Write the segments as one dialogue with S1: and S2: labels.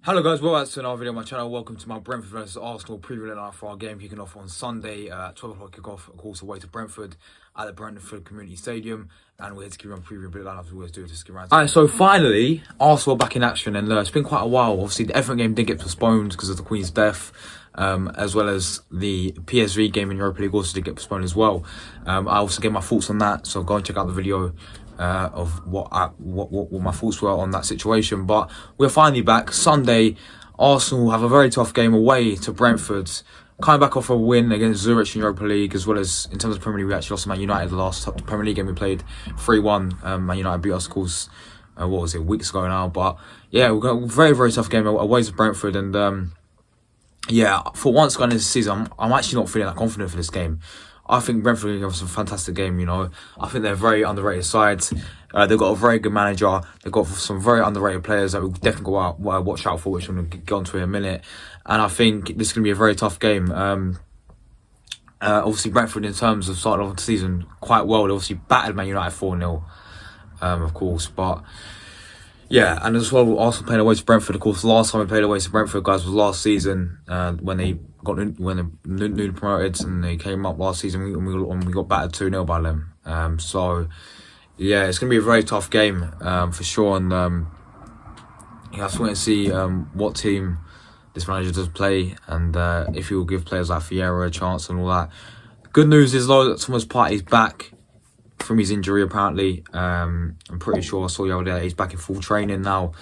S1: Hello guys, welcome back to another video on my channel. Welcome to my Brentford versus Arsenal preview night for our game kicking off on Sunday at 12 o'clock kickoff, of course, away to Brentford at the Brentford Community Stadium. And we're here to give you a preview a bit like we always do, just give around. Alright, so finally, Arsenal back in action, and it's been quite a while. Obviously, the Everton game did get postponed because of the Queen's death, as well as the PSV game in Europa League also did get postponed as well. I also gave my thoughts on that, so go and check out the video of what my thoughts were on that situation. But we're finally back. Sunday, Arsenal have a very tough game away to Brentford, coming back off a win against Zurich in Europa League, as well as in terms of Premier League, we actually lost to Man United the last Premier League game we played 3-1. Man United beat us, of course, weeks ago now. But yeah, we've got a very, very tough game away to Brentford, and yeah, for once going into the season, I'm actually not feeling that confident for this game. I think Brentford are going to give us a fantastic game, you know. I think they're a very underrated side. They've got a very good manager. They've got some very underrated players that we'll definitely go out, watch out for, which I'm going to get onto in a minute. And I think this is going to be a very tough game. Obviously, Brentford, in terms of starting off the season quite well, they obviously battered Man United 4-0, of course. But yeah, and as well, Arsenal playing away to Brentford. Of course, the last time we played away to Brentford, guys, was last season when they newly promoted, and they came up last season and we got battered 2-0 by them. So yeah, it's going to be a very tough game for sure. And yeah, I just want to see what team this manager does play, and if he will give players like Vieira a chance and all that. Good news is though that Thomas Partey's back from his injury apparently. I'm pretty sure I saw the other day he's back in full training now.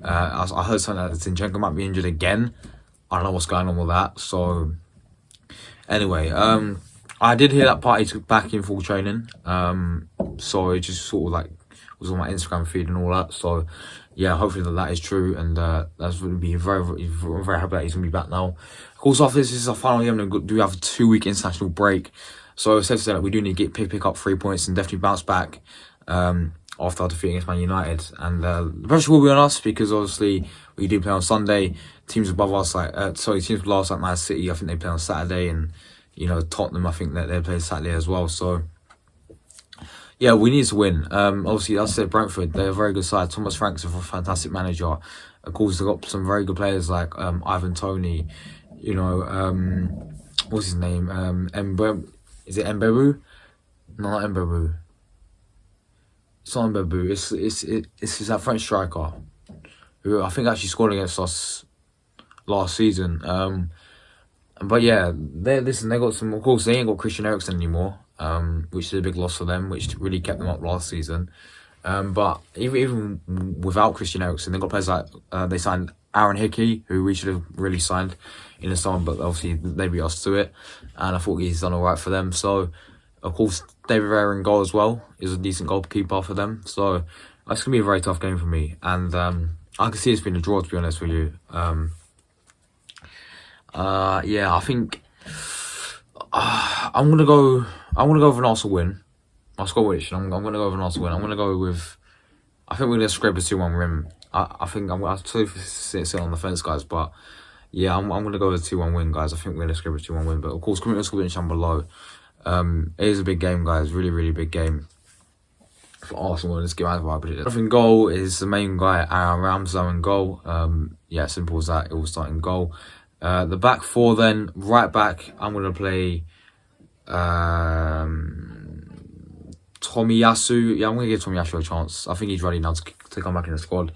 S1: I heard something that Zinchenko might be injured again. I don't know what's going on with that. So anyway, I did hear that Partey's back in full training. So it just sort of like was on my Instagram feed and all that. So yeah, hopefully that is true, and that's going to be very happy that he's going to be back now. Of course, after this is our final game, we do have a 2-week international break. So it's safe to say that we do need to pick up 3 points and definitely bounce back after our defeat against Man United. And the pressure will be on us because obviously we do play on Sunday. Teams above us, teams below us like Man City, I think they play on Saturday, and you know, Tottenham, I think that they play Saturday as well. So yeah, we need to win. Obviously, as I said, Brentford, they're a very good side. Thomas Frank's a fantastic manager. Of course, they've got some very good players like Ivan Toney, you know, what's his name? Is it Mbebu? No, not Mbebu. It's not Mbebu. It's that French striker who I think actually scored against us last season. But yeah, they got some. Of course, they ain't got Christian Eriksen anymore, which is a big loss for them, which really kept them up last season. But even without Christian Eriksen, they got players like they signed Aaron Hickey, who we should have really signed in the summer, but obviously they beat us to it, and I thought he's done all right for them. So of course, David Vieira in goal as well is a decent goalkeeper for them. So that's gonna be a very tough game for me, and I can see it's been a draw, to be honest with you. Yeah, I think I'm gonna go with an Arsenal win. I'll score which. I'm gonna go with an Arsenal win. I'm gonna go with. I think we're gonna scrape a 2-1 win. I think I'll sit on the fence, guys. But yeah, I'm gonna go with a 2-1 win, guys. I think we're gonna scrape a 2-1 win. But of course, comment and down below. It is a big game, guys. Really big game for Arsenal. Let's get out of it. In goal is the main guy, Aaron Ramsdale in goal. Yeah, simple as that. It will start in goal. The back four, then right back, I'm gonna play Tomiyasu. Yeah, I'm going to give Tomiyasu a chance. I think he's ready now to come back in the squad.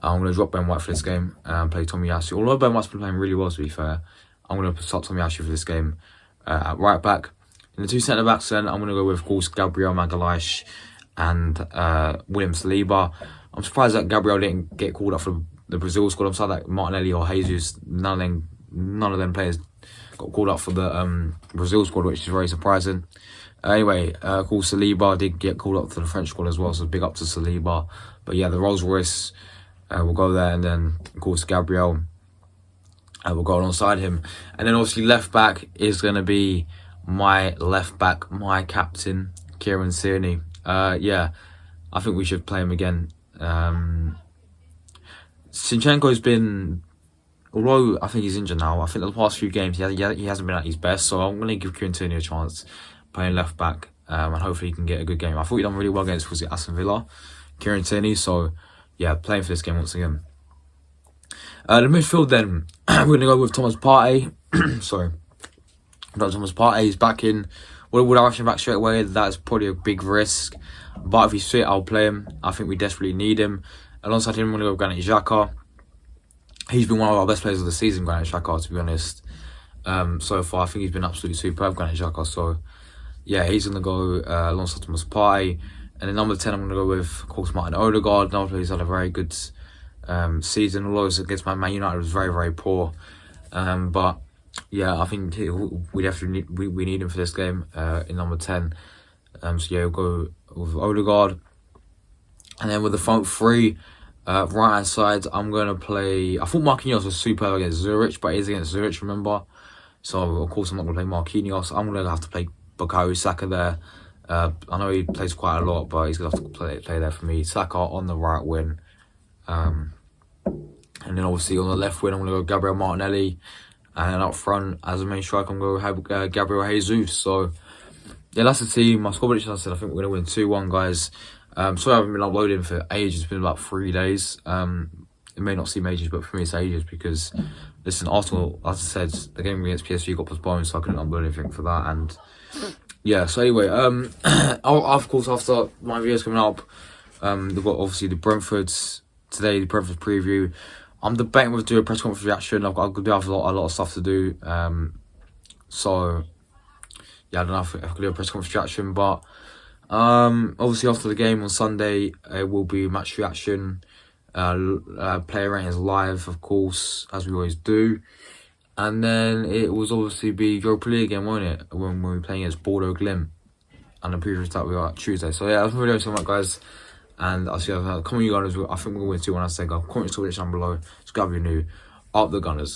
S1: I'm going to drop Ben White for this game and play Tomiyasu. Although Ben White's been playing really well, to be fair, I'm going to start Tomiyasu for this game at right back. In the two centre-backs, then, I'm going to go with, of course, Gabriel Magalhaes and William Saliba. I'm surprised that Gabriel didn't get called up for the Brazil squad. I'm sorry that Martinelli or Jesus, none of them players got called up for the Brazil squad, which is very surprising. Anyway, of course, Saliba did get called up to the French squad as well, so big up to Saliba. But yeah, the Rolls Royce will go there, and then, of course, Gabriel will go alongside him. And then, obviously, left back is going to be my left back, my captain, Kieran Tierney. Yeah, I think we should play him again. Zinchenko's been, although I think he's injured now, I think the past few games he hasn't been at his best, so I'm going to give Kieran Tierney a chance playing left back, and hopefully he can get a good game. I thought he done really well against, was it Aston Villa, Kieran Tierney, so yeah, playing for this game once again. The midfield then, we're going to go with Thomas Partey. Sorry. Thomas Partey is back in. Would I rush him back straight away? That's probably a big risk. But if he's fit, I'll play him. I think we desperately need him. Alongside him, I'm going to go with Granit Xhaka. He's been one of our best players of the season, Granit Xhaka, to be honest. So far, I think he's been absolutely superb, Granit Xhaka. So, yeah, he's going to go alongside Thomas Partey. And then number 10, I'm going to go with, of course, Martin Odegaard. Another player who's had a very good season. Although against Man United was very, very poor. But yeah, I think we definitely need him for this game in number 10. So yeah, we'll go with Odegaard. And then with the front three, right hand side, I'm going to play. I thought Marquinhos was superb against Zurich, but he's against Zurich, remember? So of course I'm not going to play Marquinhos. I'm going to have to play Bukayo Saka there. I know he plays quite a lot, but he's going to have to play there for me. Saka on the right wing. And then obviously on the left wing, I'm going to go Gabriel Martinelli. And then up front, as a main striker, I'm going to have Gabriel Jesus. So, yeah, that's the team. My score prediction, I said, I think we're going to win 2-1, guys. Sorry I haven't been uploading for ages. It's been about 3 days. It may not seem ages, but for me it's ages because, listen, Arsenal, as I said, the game against PSV got postponed, so I couldn't upload anything for that. And, yeah, so anyway, of course, after my videos coming up, we've got, obviously, the Brentfords today, the Brentford preview. I'm debating whether to do a press conference reaction. I've got a lot of stuff to do. So, yeah, I don't know if I can do a press conference reaction. But, obviously, after the game on Sunday, it will be match reaction. Player ratings live, of course, as we always do. And then it will obviously be Europa League again, won't it? When we're playing against Bordeaux Glim. And the preview start we are Tuesday. So, yeah, that's my video so much, guys. And I'll see you guys. Comment you Gunners. I think we're going to win 2-1. I say go. Comment your prediction down below. Subscribe if you're new. Up the Gunners.